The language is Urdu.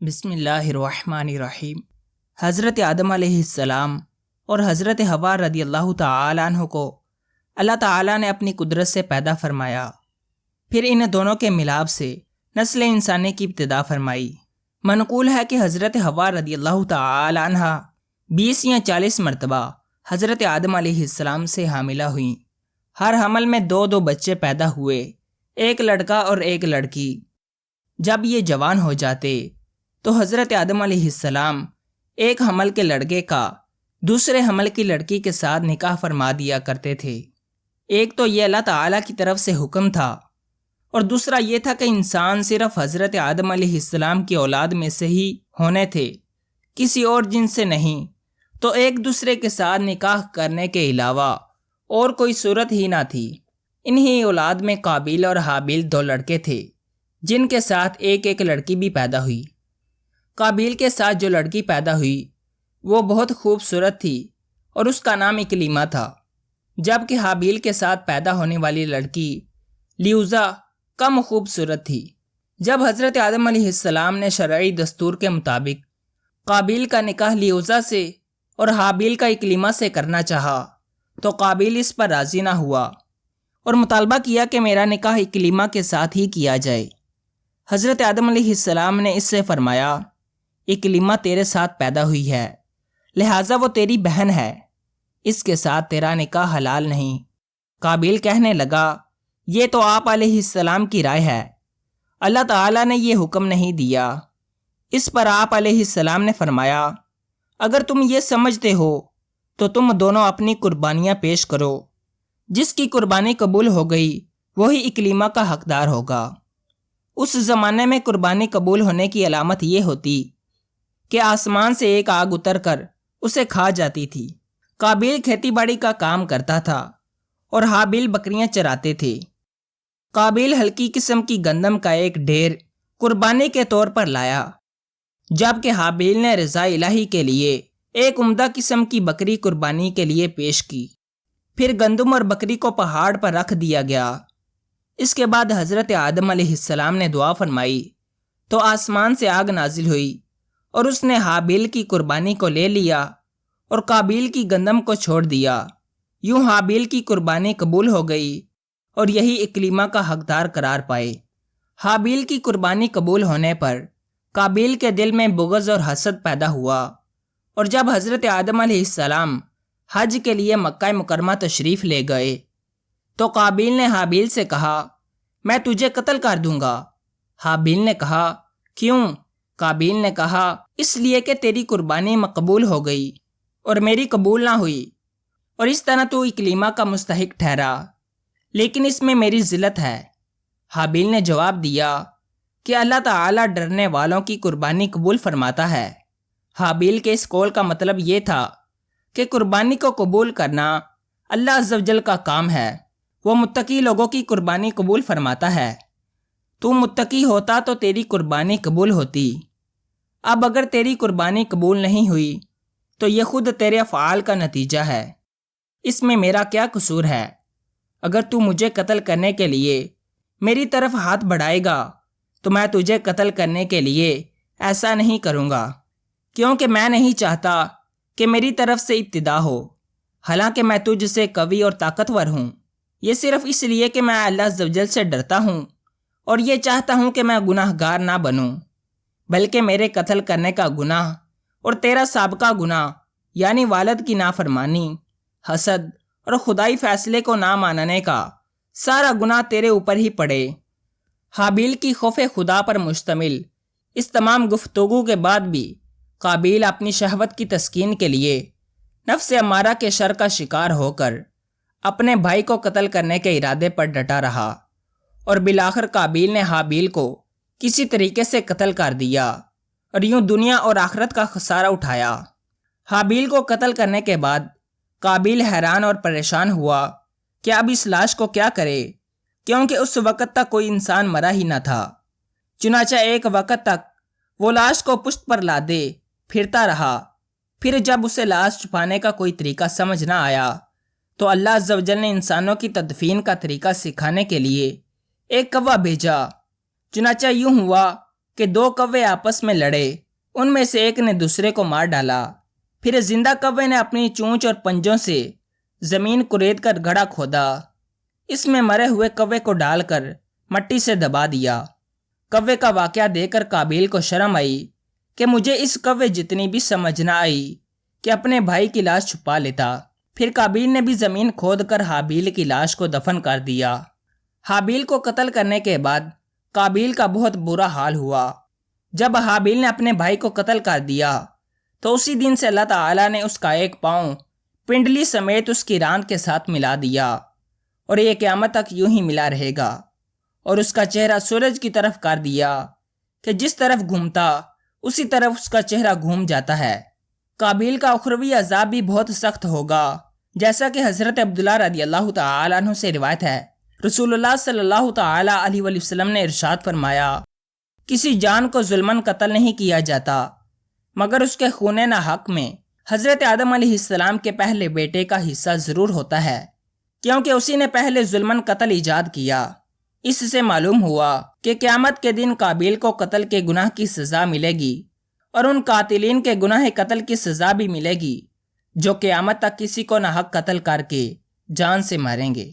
بسم اللہ الرحمن الرحیم۔ حضرت آدم علیہ السلام اور حضرت حوا رضی اللہ تعالی عنہ کو اللہ تعالیٰ نے اپنی قدرت سے پیدا فرمایا، پھر ان دونوں کے ملاپ سے نسل انسانی کی ابتدا فرمائی۔ منقول ہے کہ حضرت حوا رضی اللہ تعالی عنہ 20 یا 40 مرتبہ حضرت آدم علیہ السلام سے حاملہ ہوئیں۔ ہر حمل میں 2 بچے پیدا ہوئے، ایک لڑکا اور ایک لڑکی۔ جب یہ جوان ہو جاتے تو حضرت آدم علیہ السلام ایک حمل کے لڑکے کا دوسرے حمل کی لڑکی کے ساتھ نکاح فرما دیا کرتے تھے۔ ایک تو یہ اللہ تعالیٰ کی طرف سے حکم تھا، اور دوسرا یہ تھا کہ انسان صرف حضرت آدم علیہ السلام کی اولاد میں سے ہی ہونے تھے، کسی اور جن سے نہیں۔ تو ایک دوسرے کے ساتھ نکاح کرنے کے علاوہ اور کوئی صورت ہی نہ تھی۔ انہی اولاد میں قابیل اور حابیل 2 لڑکے تھے، جن کے ساتھ ایک لڑکی بھی پیدا ہوئی۔ قابیل کے ساتھ جو لڑکی پیدا ہوئی وہ بہت خوبصورت تھی اور اس کا نام اکلیمہ تھا، جبکہ حابیل کے ساتھ پیدا ہونے والی لڑکی لیوزا کم خوبصورت تھی۔ جب حضرت آدم علیہ السلام نے شرعی دستور کے مطابق قابیل کا نکاح لیوزا سے اور حابیل کا اکلیمہ سے کرنا چاہا تو قابیل اس پر راضی نہ ہوا اور مطالبہ کیا کہ میرا نکاح اکلیمہ کے ساتھ ہی کیا جائے۔ حضرت آدم علیہ السلام نے اس سے فرمایا، اکلیمہ تیرے ساتھ پیدا ہوئی ہے، لہٰذا وہ تیری بہن ہے، اس کے ساتھ تیرا نکاح حلال نہیں۔ قابیل کہنے لگا، یہ تو آپ علیہ السلام کی رائے ہے، اللہ تعالیٰ نے یہ حکم نہیں دیا۔ اس پر آپ علیہ السلام نے فرمایا، اگر تم یہ سمجھتے ہو تو تم دونوں اپنی قربانیاں پیش کرو، جس کی قربانی قبول ہو گئی وہی اکلیمہ کا حقدار ہوگا۔ اس زمانے میں قربانی قبول ہونے کی علامت یہ ہوتی کہ آسمان سے ایک آگ اتر کر اسے کھا جاتی تھی۔ قابیل کھیتی باڑی کا کام کرتا تھا اور حابیل بکریاں چراتے تھے۔ قابیل ہلکی قسم کی گندم کا ایک ڈھیر قربانی کے طور پر لایا، جبکہ حابیل نے رضا الہی کے لیے ایک عمدہ قسم کی بکری قربانی کے لیے پیش کی۔ پھر گندم اور بکری کو پہاڑ پر رکھ دیا گیا۔ اس کے بعد حضرت آدم علیہ السلام نے دعا فرمائی تو آسمان سے آگ نازل ہوئی اور اس نے حابیل کی قربانی کو لے لیا اور قابیل کی گندم کو چھوڑ دیا۔ یوں حابیل کی قربانی قبول ہو گئی اور یہی اکلیمہ کا حقدار قرار پائے۔ حابیل کی قربانی قبول ہونے پر قابیل کے دل میں بغض اور حسد پیدا ہوا، اور جب حضرت آدم علیہ السلام حج کے لیے مکہ مکرمہ تشریف لے گئے تو قابیل نے حابیل سے کہا، میں تجھے قتل کر دوں گا۔ حابیل نے کہا، کیوں؟ قابیل نے کہا، اس لیے کہ تیری قربانی مقبول ہو گئی اور میری قبول نہ ہوئی، اور اس طرح تو اکلیمہ کا مستحق ٹھہرا، لیکن اس میں میری ذلت ہے۔ حابیل نے جواب دیا کہ اللہ تعالیٰ ڈرنے والوں کی قربانی قبول فرماتا ہے۔ حابیل کے اس قول کا مطلب یہ تھا کہ قربانی کو قبول کرنا اللہ عز و جل کا کام ہے، وہ متقی لوگوں کی قربانی قبول فرماتا ہے۔ تو متقی ہوتا تو تیری قربانی قبول ہوتی۔ اب اگر تیری قربانی قبول نہیں ہوئی تو یہ خود تیرے افعال کا نتیجہ ہے، اس میں میرا کیا قصور ہے؟ اگر تو مجھے قتل کرنے کے لیے میری طرف ہاتھ بڑھائے گا تو میں تجھے قتل کرنے کے لیے ایسا نہیں کروں گا، کیونکہ میں نہیں چاہتا کہ میری طرف سے ابتدا ہو، حالانکہ میں تجھ سے قوی اور طاقتور ہوں۔ یہ صرف اس لیے کہ میں اللہ عز و جل سے ڈرتا ہوں اور یہ چاہتا ہوں کہ میں گناہ گار نہ بنوں، بلکہ میرے قتل کرنے کا گناہ اور تیرا سابقہ گناہ یعنی والد کی نافرمانی، حسد اور خدائی فیصلے کو نہ ماننے کا سارا گناہ تیرے اوپر ہی پڑے۔ حابیل کی خوف خدا پر مشتمل اس تمام گفتگو کے بعد بھی قابیل اپنی شہوت کی تسکین کے لیے نفس امارہ کے شر کا شکار ہو کر اپنے بھائی کو قتل کرنے کے ارادے پر ڈٹا رہا، اور بالآخر قابیل نے حابیل کو کسی طریقے سے قتل کر دیا اور یوں دنیا اور آخرت کا خسارہ اٹھایا۔ حابیل کو قتل کرنے کے بعد قابیل حیران اور پریشان ہوا کہ اب اس لاش کو کیا کرے، کیونکہ اس وقت تک کوئی انسان مرا ہی نہ تھا۔ چنانچہ ایک وقت تک وہ لاش کو پشت پر لادے پھرتا رہا۔ پھر جب اسے لاش چھپانے کا کوئی طریقہ سمجھ نہ آیا تو اللہ عز و جل نے انسانوں کی تدفین کا طریقہ سکھانے کے لیے ایک کوا بھیجا۔ چنانچہ یوں ہوا کہ 2 کوے آپس میں لڑے، ان میں سے ایک نے دوسرے کو مار ڈالا۔ پھر زندہ کوے نے اپنی چونچ اور پنجوں سے زمین کرید کر گڑھا کھودا، اس میں مرے ہوئے کوے کو ڈال کر مٹی سے دبا دیا۔ کوے کا واقعہ دیکھ کر قابیل کو شرم آئی کہ مجھے اس کوے جتنی بھی سمجھ نہ آئی کہ اپنے بھائی کی لاش چھپا لیتا۔ پھر قابیل نے بھی زمین کھود کر حابیل کی لاش کو دفن کر دیا۔ حابیل کو قتل کرنے کے بعد قابیل کا بہت برا حال ہوا۔ جب حابیل نے اپنے بھائی کو قتل کر دیا تو اسی دن سے اللہ تعالیٰ نے اس کا ایک پاؤں پنڈلی سمیت اس کی ران کے ساتھ ملا دیا، اور یہ قیامت تک یوں ہی ملا رہے گا، اور اس کا چہرہ سورج کی طرف کر دیا کہ جس طرف گھومتا اسی طرف اس کا چہرہ گھوم جاتا ہے۔ قابیل کا اخروی عذاب بھی بہت سخت ہوگا، جیسا کہ حضرت عبداللہ رضی اللہ تعالیٰ عنہ سے روایت ہے، رسول اللہ صلی اللہ تعالیٰ علیہ وآلہ وسلم نے ارشاد فرمایا، کسی جان کو ظلماً قتل نہیں کیا جاتا مگر اس کے خون نہ حق میں حضرت آدم علیہ السلام کے پہلے بیٹے کا حصہ ضرور ہوتا ہے، کیونکہ اسی نے پہلے ظلماً قتل ایجاد کیا۔ اس سے معلوم ہوا کہ قیامت کے دن قابیل کو قتل کے گناہ کی سزا ملے گی، اور ان قاتلین کے گناہ قتل کی سزا بھی ملے گی جو قیامت تک کسی کو ناحق قتل کر کے جان سے ماریں گے۔